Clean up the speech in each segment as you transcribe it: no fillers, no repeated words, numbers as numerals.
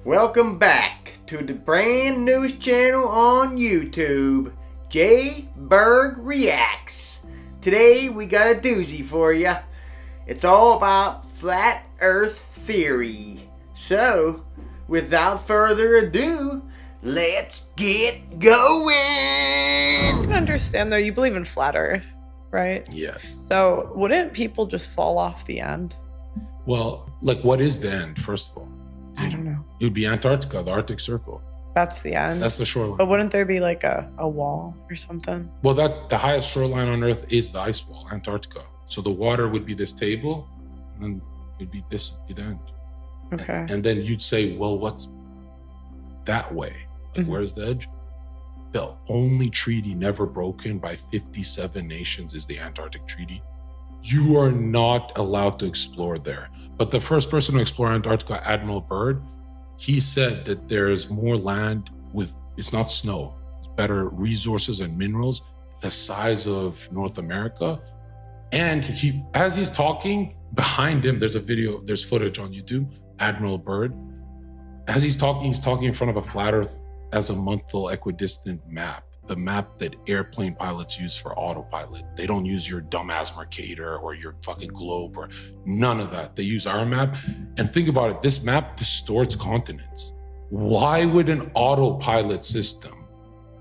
Welcome back to the brand new channel on YouTube, J Berg Reacts. Today we got a doozy for you. It's all about flat earth theory. So, without further ado, let's get going! I can understand though, you believe in flat earth, right? Yes. So wouldn't people just fall off the end? Well, like, what is the end, first of all? I don't know. It would be Antarctica, the Arctic Circle. That's the end. That's the shoreline. But wouldn't there be like a wall or something? Well, the highest shoreline on Earth is the ice wall, Antarctica. So the water would be this table, and then this would be the end. Okay. And then you'd say, well, what's that way? Like, where's the edge? The only treaty never broken by 57 nations is the Antarctic Treaty. You are not allowed to explore there. But the first person to explore Antarctica, Admiral Byrd, he said that there's more land with, it's not snow, it's better resources and minerals, the size of North America. And he, as he's talking, behind him, there's a video, there's footage on YouTube, Admiral Byrd. As he's talking in front of a flat earth azimuthal equidistant map, the map that airplane pilots use for autopilot. They don't use your dumbass Mercator or your fucking globe or none of that. They use our map. And think about it, this map distorts continents. Why would an autopilot system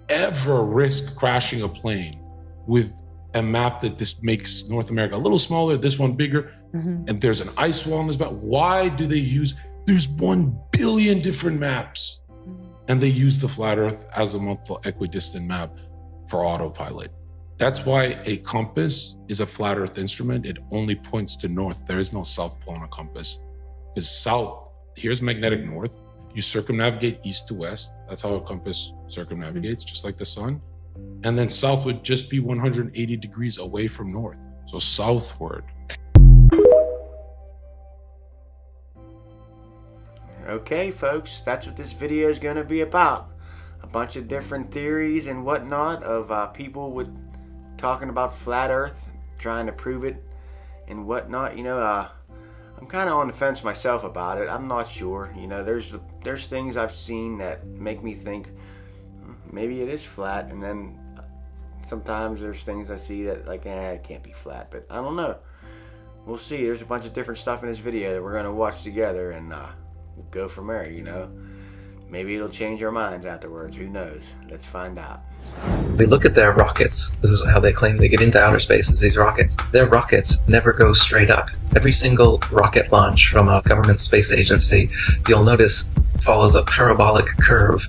ever risk crashing a plane with a map that just makes North America a little smaller, this one bigger, and there's an ice wall on this map? Why do they use, there's 1 billion different maps. And they use the flat earth azimuthal equidistant map for autopilot. That's why a compass is a flat earth instrument. It only points to north. There is no south pole on a compass. Because south, here's magnetic north. You circumnavigate east to west. That's how a compass circumnavigates, just like the sun. And then south would just be 180 degrees away from north. So southward. Okay, folks, that's what this video is going to be about. A bunch of different theories and whatnot of people with talking about flat earth, trying to prove it and whatnot. You know, I'm kind of on the fence myself about it. I'm not sure. You know, there's things I've seen that make me think maybe it is flat, and then sometimes there's things I see that like, it can't be flat, but I don't know. We'll see. There's a bunch of different stuff in this video that we're going to watch together, and we'll go from there, you know. Maybe it'll change our minds afterwards. Who knows? Let's find out. We look at their rockets. This is how they claim they get into outer space, is these rockets. Their rockets never go straight up. Every single rocket launch from a government space agency, you'll notice, follows a parabolic curve.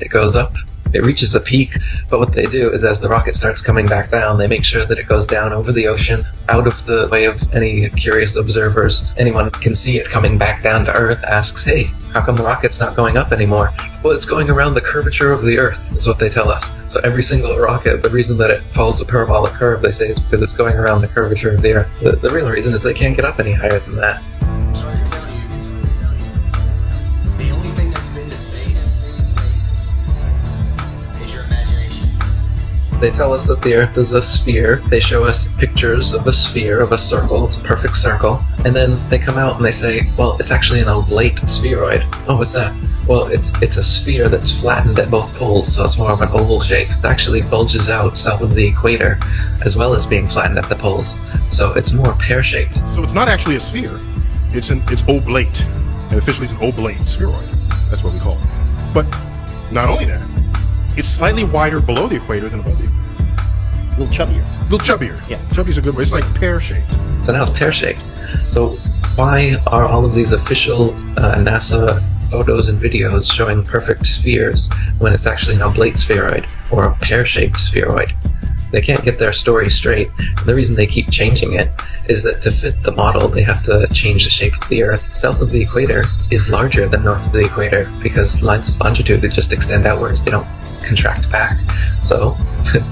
It goes up, it reaches a peak, but what they do is as the rocket starts coming back down, they make sure that it goes down over the ocean, out of the way of any curious observers. Anyone can see it coming back down to Earth, asks, hey, how come the rocket's not going up anymore? Well, it's going around the curvature of the Earth, is what they tell us. So every single rocket, the reason that it follows a parabolic curve, they say, is because it's going around the curvature of the Earth. The real reason is they can't get up any higher than that. The only thing that's been to space is your imagination. They tell us that the Earth is a sphere. They show us pictures of a sphere, of a circle. It's a perfect circle. And then they come out and they say, well, it's actually an oblate spheroid. Oh, what's that? Well, it's a sphere that's flattened at both poles, so it's more of an oval shape. It actually bulges out south of the equator, as well as being flattened at the poles. So it's more pear-shaped. So it's not actually a sphere. It's oblate. And officially it's an oblate spheroid. That's what we call it. But not only that, it's slightly wider below the equator than above the equator. A little chubbier. A little chubbier. Yeah. Chubby's a good way. It's like pear-shaped. So now it's pear-shaped. So why are all of these official NASA photos and videos showing perfect spheres when it's actually an oblate spheroid or a pear-shaped spheroid? They can't get their story straight. The reason they keep changing it is that to fit the model, they have to change the shape of the Earth. South of the equator is larger than north of the equator because lines of longitude that just extend outwards, they don't contract back. So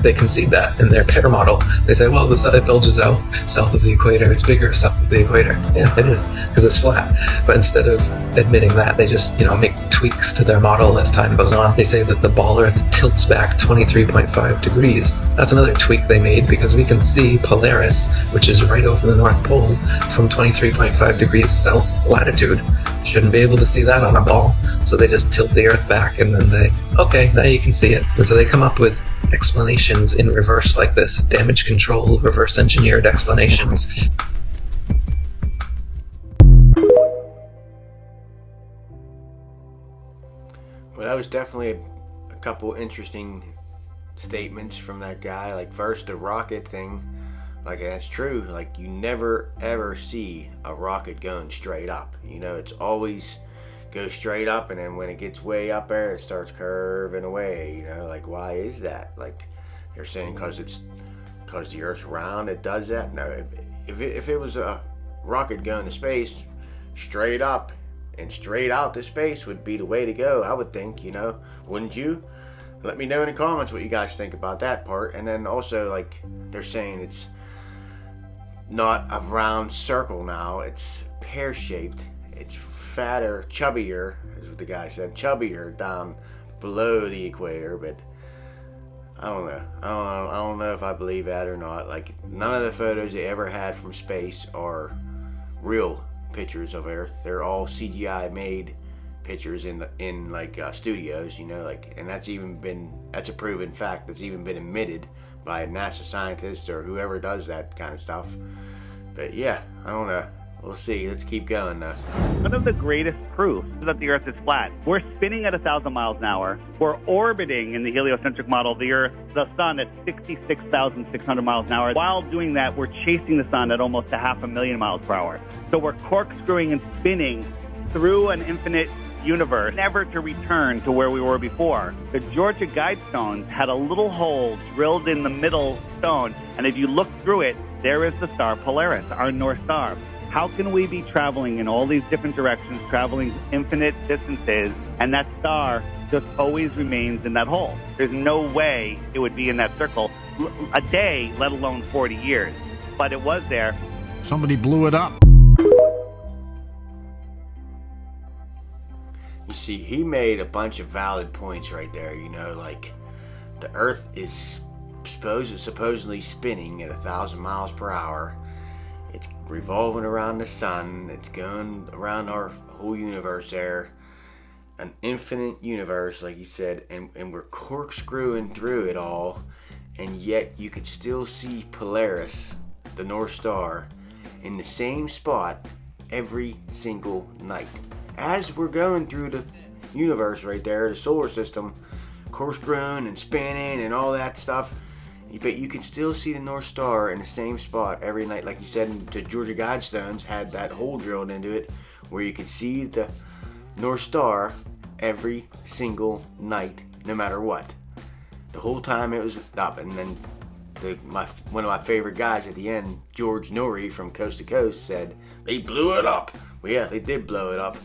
they concede that in their pair model. They say, well, it bulges out south of the equator. It's bigger south of the equator. Yeah, it is, because it's flat. But instead of admitting that, they just, make tweaks to their model as time goes on. They say that the ball Earth tilts back 23.5 degrees. That's another tweak they made, because we can see Polaris, which is right over the North Pole, from 23.5 degrees south latitude. Shouldn't be able to see that on a ball. So they just tilt the Earth back, and then okay, now you can see it. And so they come up with explanations in reverse like this. Damage control, reverse engineered explanations. Well, that was definitely a couple interesting statements from that guy. Like, first, the rocket thing. Like, that's true. Like, you never ever see a rocket going straight up. It's always goes straight up, and then when it gets way up there, it starts curving away. Like, why is that? Like, they're saying because the Earth's round, it does that. No, if it was a rocket going to space, straight up and straight out to space would be the way to go, I would think. Wouldn't you? Let me know in the comments what you guys think about that part. And then also, like, they're saying it's not a round circle now, it's pear-shaped. It's fatter, chubbier, is what the guy said, chubbier down below the equator. But I don't know. I don't know if I believe that or not. Like, none of the photos they ever had from space are real pictures of Earth. They're all CGI made pictures in studios, and that's a proven fact that's even been admitted by NASA scientists or whoever does that kind of stuff. But yeah, I don't know. We'll see. Let's keep going though. One of the greatest proofs that the Earth is flat. We're spinning at 1,000 miles an hour. We're orbiting in the heliocentric model the Sun at 66,600 miles an hour. While doing that, we're chasing the Sun at almost 500,000 miles per hour. So we're corkscrewing and spinning through an infinite universe, never to return to where we were before. The Georgia Guidestones had a little hole drilled in the middle stone, and if you look through it, there is the star Polaris, our North Star. How can we be traveling in all these different directions, traveling infinite distances, and that star just always remains in that hole? There's no way it would be in that circle a day, let alone 40 years. But it was there. Somebody blew it up. You see, he made a bunch of valid points right there. Like, the Earth is supposedly spinning at 1,000 miles per hour. It's revolving around the Sun. It's going around our whole universe there. An infinite universe, like he said, and we're corkscrewing through it all, and yet you could still see Polaris, the North Star, in the same spot every single night. As we're going through the universe right there, the solar system, corkscrewing and spinning and all that stuff, but you can still see the North Star in the same spot every night. Like you said, the Georgia Guidestones had that hole drilled into it where you could see the North Star every single night, no matter what. The whole time it was up. And then one of my favorite guys at the end, George Norrie from Coast to Coast, said they blew it up. Well, yeah, they did blow it up.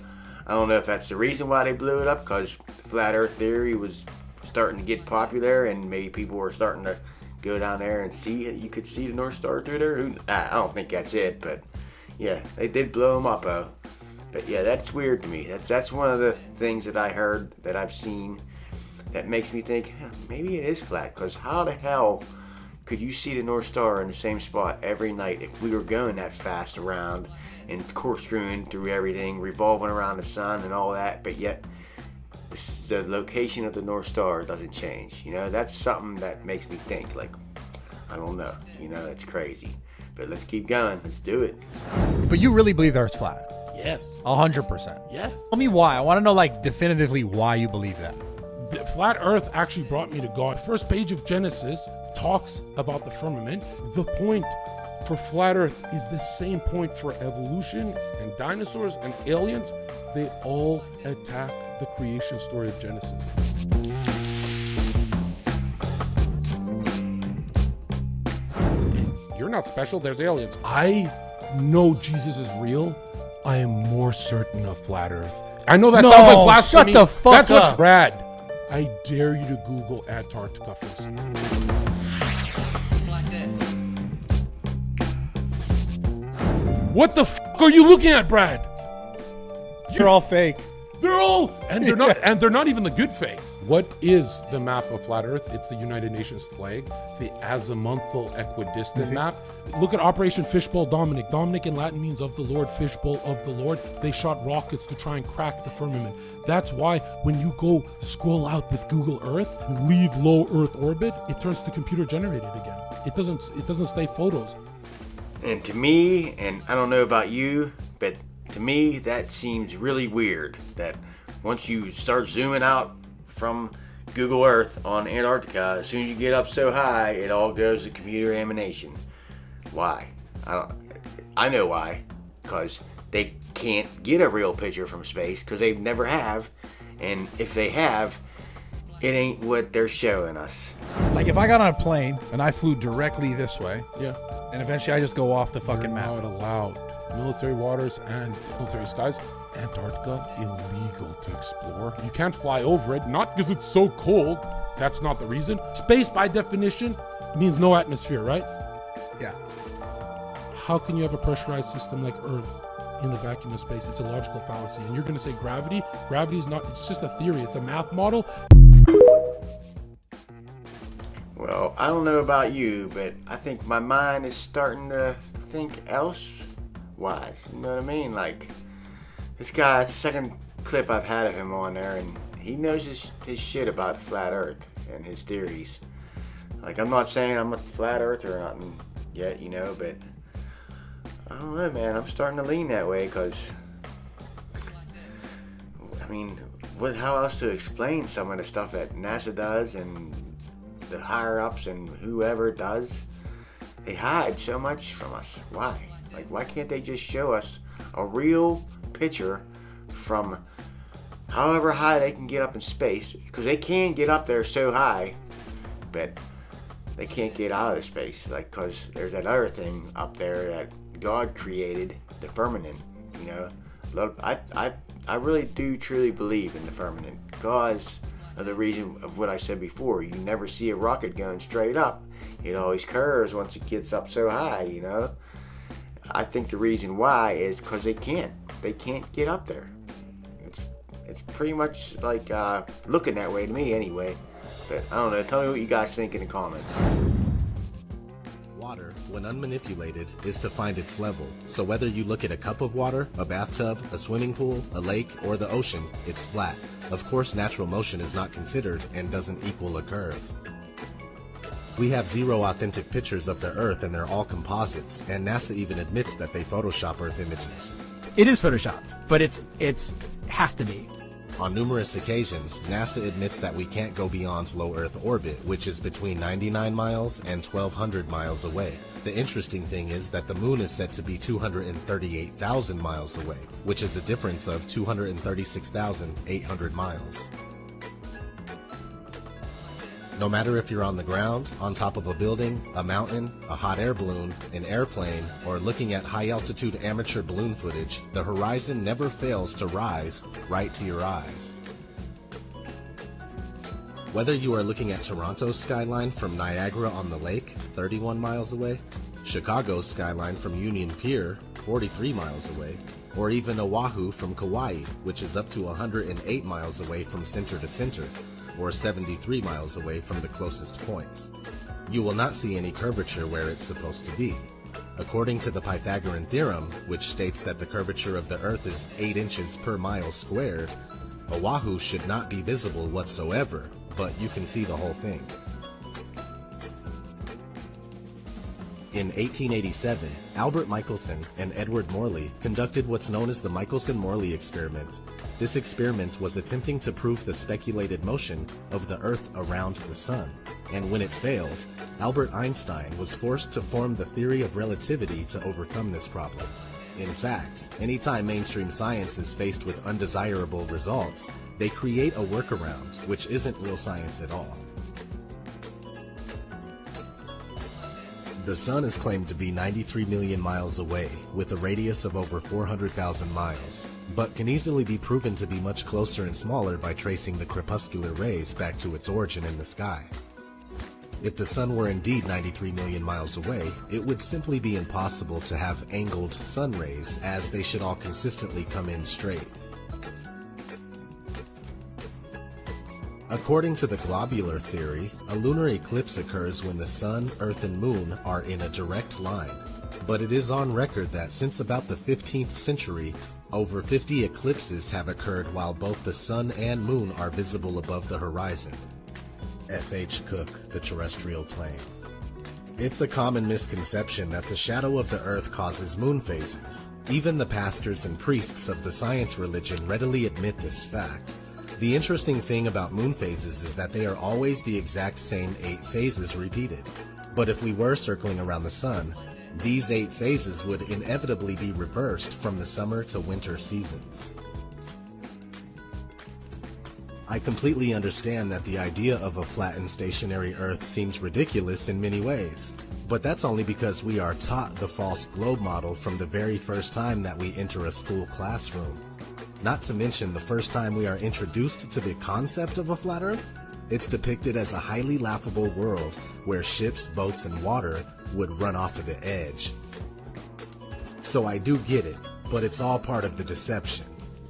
I don't know if that's the reason why they blew it up, because flat Earth theory was starting to get popular, and maybe people were starting to go down there and see it. You could see the North Star through there. I don't think that's it, but yeah, they did blow them up, though. But yeah, that's weird to me. That's one of the things that I heard, that I've seen, that makes me think maybe it is flat. Because how the hell could you see the North Star in the same spot every night if we were going that fast around and corkscrewing through everything, revolving around the Sun and all that, but yet the location of the North Star doesn't change? That's something that makes me think, like, I don't know. That's crazy. But let's keep going. Let's do it. But you really believe the Earth's flat? Yes. 100%. Yes. Tell me why. I want to know, like, definitively why you believe that. The flat Earth actually brought me to God. First page of Genesis talks about the firmament. The point for flat Earth is the same point for evolution and dinosaurs and aliens. They all attack the creation story of Genesis. You're not special, there's aliens. I know Jesus is real. I am more certain of flat Earth. I know that sounds like blasphemy. Shut the fuck That's up. what's rad. I dare you to Google Antarctica first. What the fuck are you looking at, Brad? You're all fake. They're all, and they're not even the good fakes. What is the map of flat Earth? It's the United Nations flag, the azimuthal equidistant map. Look at Operation Fishbowl Dominic. Dominic in Latin means of the Lord, fishbowl of the Lord. They shot rockets to try and crack the firmament. That's why when you go scroll out with Google Earth and leave low Earth orbit, it turns to computer generated again. It doesn't stay photos. And to me, and I don't know about you, but to me that seems really weird that once you start zooming out from Google Earth on Antarctica, as soon as you get up so high, it all goes to computer animation. Why? I know why. Because they can't get a real picture from space because they never have. And if they have, it ain't what they're showing us. Like if I got on a plane and I flew directly this way, Yeah. and eventually I just go off the fucking Now map. it allowed military waters and military skies. Antarctica, illegal to explore. You can't fly over it, not because it's so cold. That's not the reason. Space, by definition, means no atmosphere, right? Yeah. How can you have a pressurized system like Earth in the vacuum of space? It's a logical fallacy. And you're going to say gravity? Gravity is not, it's just a theory. It's a math model. Well, I don't know about you, but I think my mind is starting to think elsewise. You know what I mean? Like, this guy, it's the second clip I've had of him on there, and he knows his shit about flat Earth and his theories. Like, I'm not saying I'm a flat earther or nothing yet, you know, but I don't know, man. I'm starting to lean that way because, I mean, how else to explain some of the stuff that NASA does and the higher ups and whoever does? They hide so much from us. Why? Like, why can't they just show us a real picture from however high they can get up in space? Because they can get up there so high, but they can't get out of space. Like, because there's that other thing up there that God created, the firmament. You know, I really do truly believe in the firmament because of the reason of what I said before. You never see a rocket going straight up. It always curves once it gets up so high, you know. I think the reason why is because they can't get up there. It's pretty much like looking that way to me anyway. But I don't know, tell me what you guys think in the comments. Water, when unmanipulated, is to find its level. So whether you look at a cup of water, a bathtub, a swimming pool, a lake, or the ocean, it's flat. Of course, natural motion is not considered and doesn't equal a curve. We have 0 authentic pictures of the Earth and they're all composites, and NASA even admits that they Photoshop Earth images. It is Photoshop, but it's has to be. On numerous occasions, NASA admits that we can't go beyond low Earth orbit, which is between 99 miles and 1,200 miles away. The interesting thing is that the moon is said to be 238,000 miles away, which is a difference of 236,800 miles. No matter if you're on the ground, on top of a building, a mountain, a hot air balloon, an airplane, or looking at high-altitude amateur balloon footage, the horizon never fails to rise right to your eyes. Whether you are looking at Toronto's skyline from Niagara-on-the-Lake, 31 miles away, Chicago's skyline from Union Pier, 43 miles away, or even Oahu from Kauai, which is up to 108 miles away from center to center, or 73 miles away from the closest points. You will not see any curvature where it's supposed to be. According to the Pythagorean theorem, which states that the curvature of the Earth is 8 inches per mile squared, Oahu should not be visible whatsoever, but you can see the whole thing. In 1887, Albert Michelson and Edward Morley conducted what's known as the Michelson-Morley experiment. This experiment was attempting to prove the speculated motion of the Earth around the Sun, and when it failed, Albert Einstein was forced to form the theory of relativity to overcome this problem. In fact, anytime mainstream science is faced with undesirable results, they create a workaround, which isn't real science at all. The sun is claimed to be 93 million miles away, with a radius of over 400,000 miles, but can easily be proven to be much closer and smaller by tracing the crepuscular rays back to its origin in the sky. If the sun were indeed 93 million miles away, it would simply be impossible to have angled sun rays, as they should all consistently come in straight. According to the globular theory, a lunar eclipse occurs when the sun, earth, and moon are in a direct line. But it is on record that since about the 15th century, over 50 eclipses have occurred while both the sun and moon are visible above the horizon. F.H. Cook, The Terrestrial Plane. It's a common misconception that the shadow of the earth causes moon phases. Even the pastors and priests of the science religion readily admit this fact. The interesting thing about moon phases is that they are always the exact same 8 phases repeated. But if we were circling around the sun, these 8 phases would inevitably be reversed from the summer to winter seasons. I completely understand that the idea of a flat and stationary Earth seems ridiculous in many ways, but that's only because we are taught the false globe model from the very first time that we enter a school classroom. Not to mention the first time we are introduced to the concept of a flat Earth, it's depicted as a highly laughable world where ships, boats, and water would run off of the edge. So I do get it, but it's all part of the deception.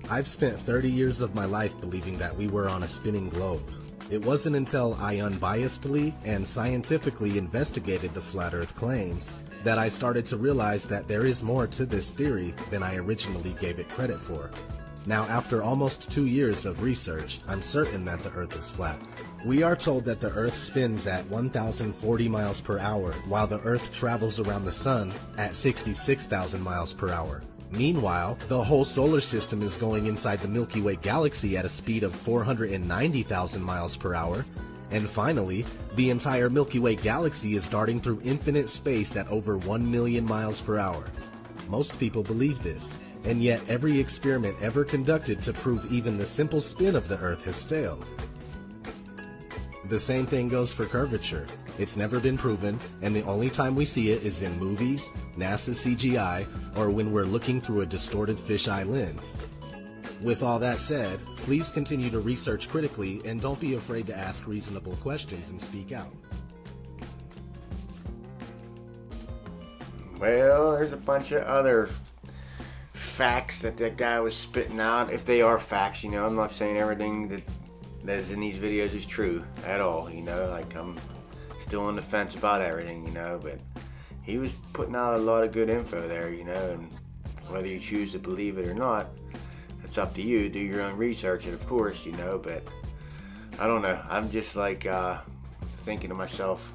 I've spent 30 years of my life believing that we were on a spinning globe. It wasn't until I unbiasedly and scientifically investigated the flat Earth claims that I started to realize that there is more to this theory than I originally gave it credit for. Now, after almost 2 years of research, I'm certain that the Earth is flat. We are told that the Earth spins at 1,040 miles per hour, while the Earth travels around the Sun at 66,000 miles per hour. Meanwhile, the whole solar system is going inside the Milky Way galaxy at a speed of 490,000 miles per hour. And finally, the entire Milky Way galaxy is darting through infinite space at over 1 million miles per hour. Most people believe this. And yet every experiment ever conducted to prove even the simple spin of the Earth has failed. The same thing goes for curvature. It's never been proven, and the only time we see it is in movies, NASA CGI, or when we're looking through a distorted fisheye lens. With all that said, please continue to research critically and don't be afraid to ask reasonable questions and speak out. Well, there's a bunch of other facts that guy was spitting out. If they are facts, I'm not saying everything that is in these videos is true at all, like I'm still on the fence about everything, but he was putting out a lot of good info there, and whether you choose to believe it or not, it's up to you. Do your own research, and of course, but I don't know, I'm just like thinking to myself,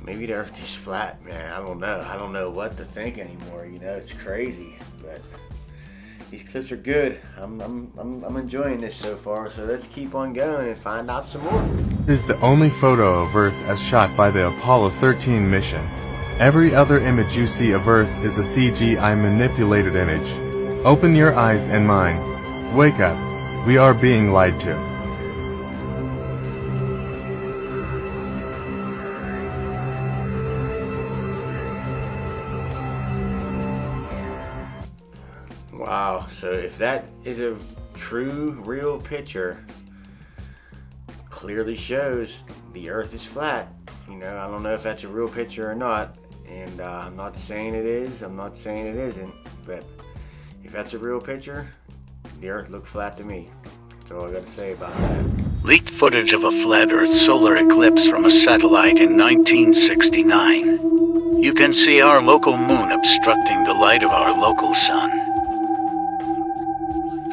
maybe the Earth is flat, man. I don't know what to think anymore. It's crazy. But these clips are good. I'm enjoying this so far. So let's keep on going and find out some more. This is the only photo of Earth as shot by the Apollo 13 mission. Every other image you see of Earth is a CGI manipulated image. Open your eyes and mind. Wake up. We are being lied to. Wow, so if that is a true, real picture, clearly shows the Earth is flat. I don't know if that's a real picture or not, and I'm not saying it is, I'm not saying it isn't, but if that's a real picture, the Earth looked flat to me. That's all I got to say about that. Leaked footage of a flat Earth solar eclipse from a satellite in 1969. You can see our local moon obstructing the light of our local sun.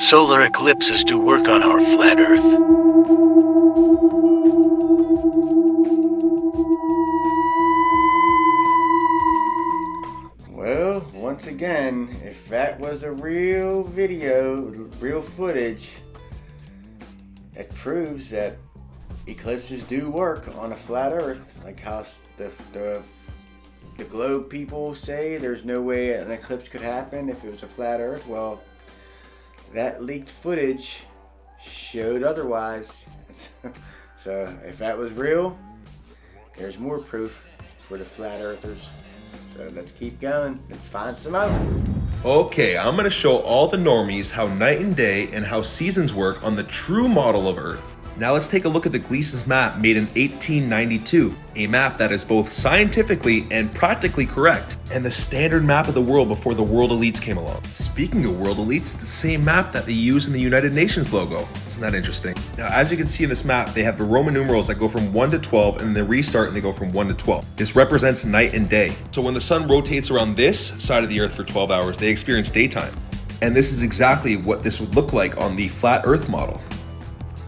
Solar eclipses do work on our flat Earth. Well, once again, if that was a real video, real footage, it proves that eclipses do work on a flat Earth, like how the globe people say there's no way an eclipse could happen if it was a flat Earth. Well, that leaked footage showed otherwise. So if that was real, there's more proof for the flat earthers. So let's keep going. Let's find some out. Okay, I'm going to show all the normies how night and day and how seasons work on the true model of Earth. Now let's take a look at the Gleason's map made in 1892, a map that is both scientifically and practically correct, and the standard map of the world before the World Elites came along. Speaking of World Elites, it's the same map that they use in the United Nations logo. Isn't that interesting? Now, as you can see in this map, they have the Roman numerals that go from 1 to 12, and then they restart and they go from 1 to 12. This represents night and day. So when the sun rotates around this side of the Earth for 12 hours, they experience daytime. And this is exactly what this would look like on the flat Earth model.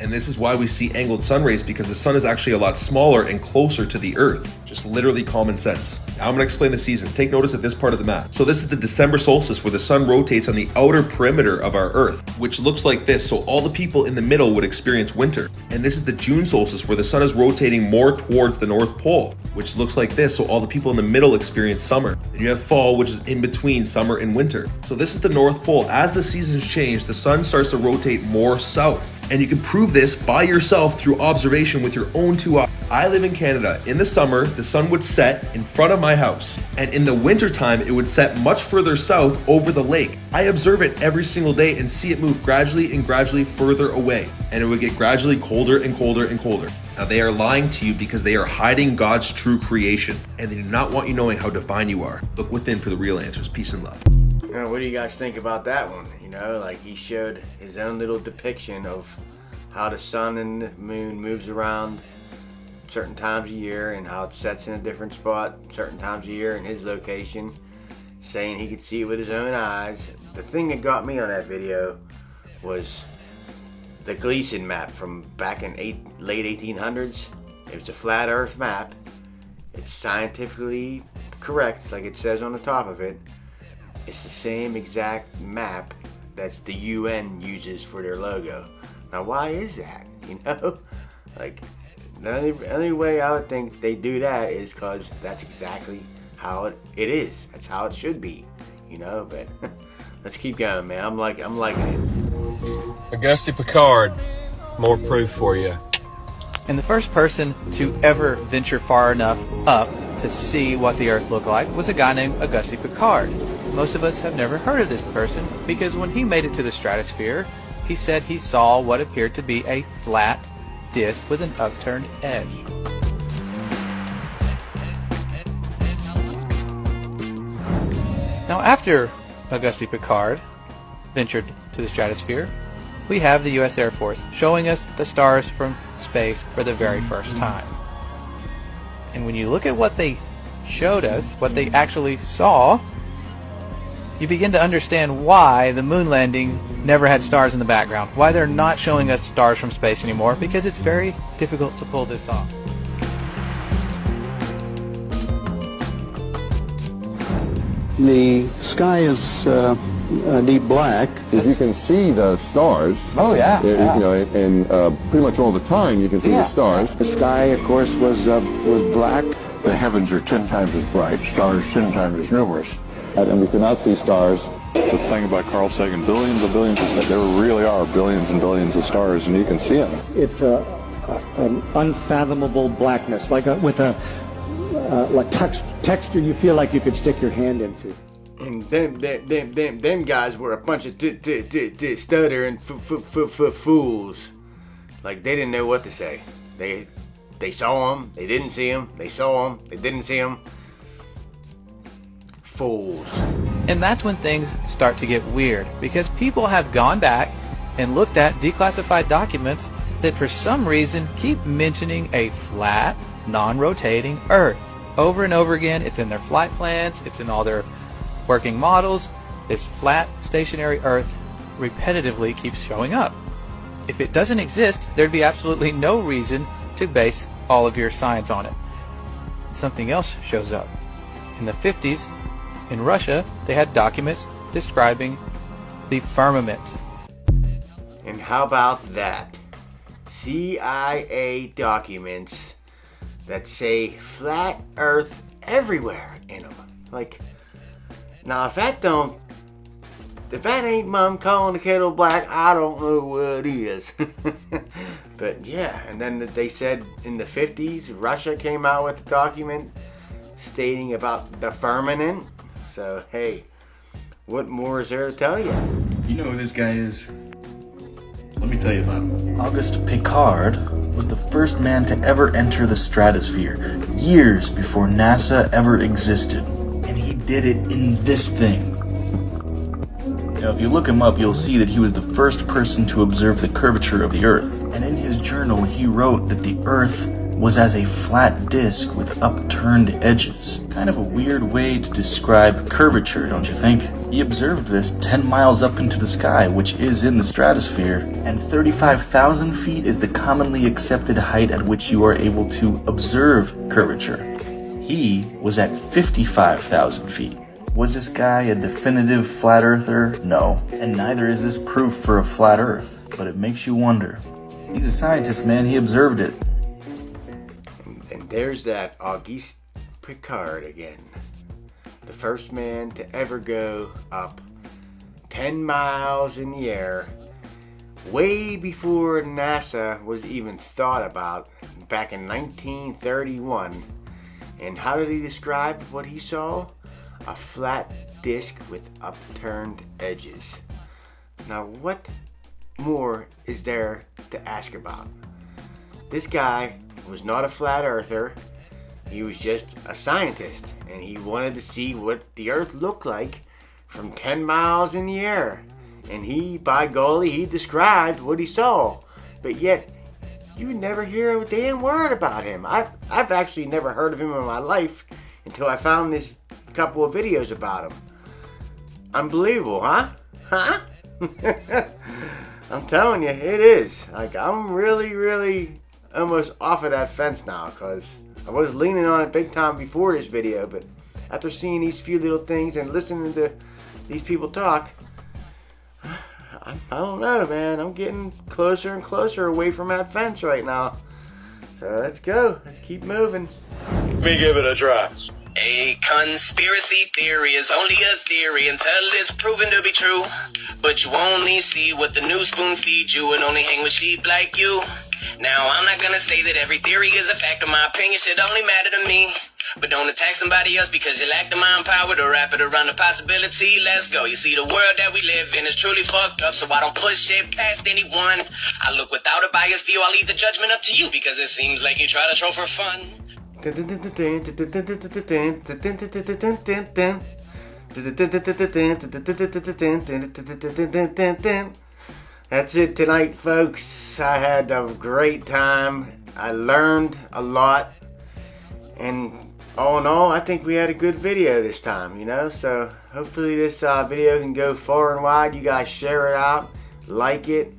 And this is why we see angled sun rays, because the sun is actually a lot smaller and closer to the Earth. Just literally common sense. Now I'm going to explain the seasons. Take notice of this part of the map. So this is the December solstice, where the sun rotates on the outer perimeter of our Earth, which looks like this. So all the people in the middle would experience winter. And this is the June solstice, where the sun is rotating more towards the North Pole, which looks like this. So all the people in the middle experience summer. And you have fall, which is in between summer and winter. So this is the North Pole. As the seasons change, the sun starts to rotate more south. And you can prove this by yourself through observation with your own 2 eyes. I live in Canada. In the summer, the sun would set in front of my house. And in the winter time, it would set much further south over the lake. I observe it every single day and see it move gradually and gradually further away. And it would get gradually colder and colder and colder. Now they are lying to you because they are hiding God's true creation. And they do not want you knowing how divine you are. Look within for the real answers. Peace and love. Now, what do you guys think about that one? You know, like he showed his own little depiction of how the sun and the moon moves around certain times of year and how it sets in a different spot certain times of year in his location, saying he could see it with his own eyes. The thing that got me on that video was the Gleason map from back in late 1800s. It was a flat earth map. It's scientifically correct, like it says on the top of it. It's the same exact map that's the UN uses for their logo. Now, why is that? You know, like the only way I would think they do that is because that's exactly how it is. That's how it should be. You know, but let's keep going, man. I'm liking it. Auguste Piccard, more proof for you. And the first person to ever venture far enough up to see what the Earth looked like was a guy named Auguste Piccard. Most of us have never heard of this person because when he made it to the stratosphere, he said he saw what appeared to be a flat disk with an upturned edge. Now, after Auguste Piccard ventured to the stratosphere, we have the U.S. Air Force showing us the stars from space for the very first time. And when you look at what they showed us, what they actually saw, you begin to understand why the moon landing never had stars in the background, why they're not showing us stars from space anymore, because it's very difficult to pull this off. The sky is deep black. As you can see the stars. Oh, yeah. You know, and pretty much all the time you can see the stars. The sky, of course, was black. The heavens are 10 times as bright, stars 10 times as numerous. And we cannot see stars. The thing about Carl Sagan, billions and billions, is that there really are billions and billions of stars, and you can see them. It's an unfathomable blackness, like texture you feel like you could stick your hand into. And them guys were a bunch of stuttering fools. Like they didn't know what to say. They saw them, they didn't see them. They saw them, they didn't see them. Fools. And that's when things start to get weird, because people have gone back and looked at declassified documents that for some reason keep mentioning a flat, non-rotating Earth. Over and over again, it's in their flight plans, it's in all their working models. This flat, stationary Earth repetitively keeps showing up. If it doesn't exist, there'd be absolutely no reason to base all of your science on it. Something else shows up. In the 50s, in Russia, they had documents describing the firmament. And how about that? CIA documents that say flat Earth everywhere in them. Like, now if that ain't mom calling the kettle black, I don't know what is. But yeah, and then they said in the 50s, Russia came out with a document stating about the firmament. So hey, what more is there to tell you? You know who this guy is? Let me tell you about him. Auguste Piccard was the first man to ever enter the stratosphere, years before NASA ever existed. And he did it in this thing. Now, if you look him up, you'll see that he was the first person to observe the curvature of the Earth. And in his journal, he wrote that the Earth was as a flat disk with upturned edges. Kind of a weird way to describe curvature, don't you think? He observed this 10 miles up into the sky, which is in the stratosphere, and 35,000 feet is the commonly accepted height at which you are able to observe curvature. He was at 55,000 feet. Was this guy a definitive flat earther? No. And neither is this proof for a flat earth, but it makes you wonder. He's a scientist, man. He observed it. And there's that Auguste Piccard again. The first man to ever go up 10 miles in the air, way before NASA was even thought about, back in 1931. And how did he describe what he saw? A flat disc with upturned edges. Now what more is there to ask about? This guy was not a flat earther. He was just a scientist, and he wanted to see what the Earth looked like from 10 miles in the air. And he, by golly, he described what he saw. But yet, you never hear a damn word about him. I've actually never heard of him in my life until I found this couple of videos about him. Unbelievable, huh? Huh? I'm telling you, it is. Like, I'm really almost off of that fence now, because I was leaning on it big time before this video, but after seeing these few little things and listening to these people talk, I don't know, man. I'm getting closer and closer away from that fence right now. So let's go. Let's keep moving. Let me give it a try. A conspiracy theory is only a theory until it's proven to be true. But you only see what the new spoon feeds you and only hang with sheep like you. Now, I'm not gonna say that every theory is a fact, or my opinion should only matter to me. But don't attack somebody else because you lack the mind power to wrap it around the possibility. Let's go. You see, the world that we live in is truly fucked up, so I don't push it past anyone. I look without a biased view. I'll leave the judgment up to you because it seems like you try to troll for fun. That's it tonight, folks. I had a great time. I learned a lot. And all in all, I think we had a good video this time, you know? So hopefully this video can go far and wide. You guys share it out, like it.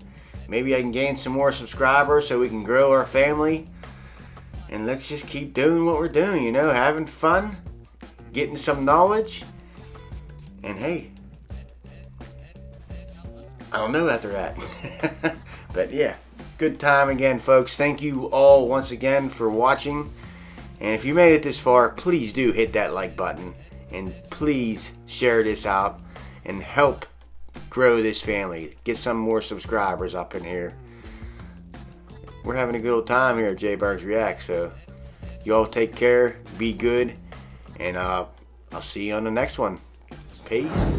Maybe I can gain some more subscribers so we can grow our family. And let's just keep doing what we're doing, you know? Having fun, getting some knowledge. And hey, I don't know after that. But yeah, good time again, folks. Thank you all once again for watching. And if you made it this far, please do hit that like button. And please share this out and help grow this family. Get some more subscribers up in here. We're having a good old time here at Jay Burns Reacts. So you all take care, be good, and I'll see you on the next one. Peace.